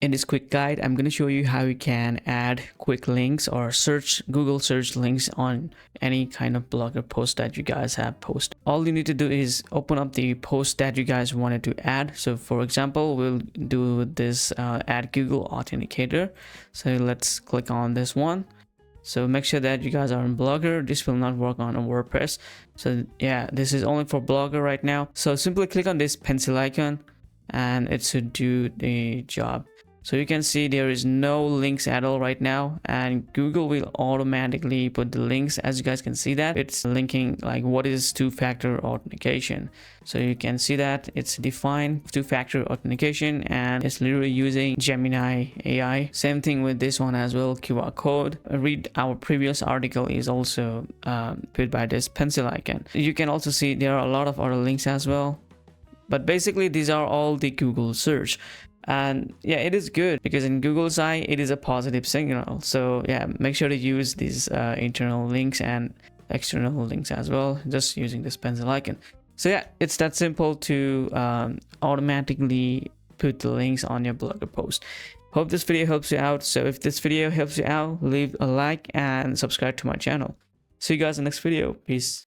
In this quick guide, I'm going to show you how you can add quick links or Google search links on any kind of blogger post that you guys have posted. All you need to do is open up the post that you guys wanted to add. So for example, we'll do this add Google Authenticator. So let's click on this one. So make sure that you guys are in Blogger. This will not work on a WordPress. So yeah, this is only for Blogger right now. So simply click on this pencil icon and it should do the job. So you can see there is no links at all right now, and Google will automatically put the links. As you guys can see that it's linking like what is two-factor authentication. So you can see that it's defined two-factor authentication and it's literally using Gemini AI. Same thing with this one as well, QR code. Read our previous article is also put by this pencil icon. You can also see there are a lot of other links as well, but basically these are all the Google search. And yeah, it is good because in Google's eye it is a positive signal. So yeah, make sure to use these internal links and external links as well, just using this pencil icon. So yeah, it's that simple to automatically put the links on your blogger post. Hope this video helps you out. So if this video helps you out, leave a like and subscribe to my channel. See you guys in the next video. Peace.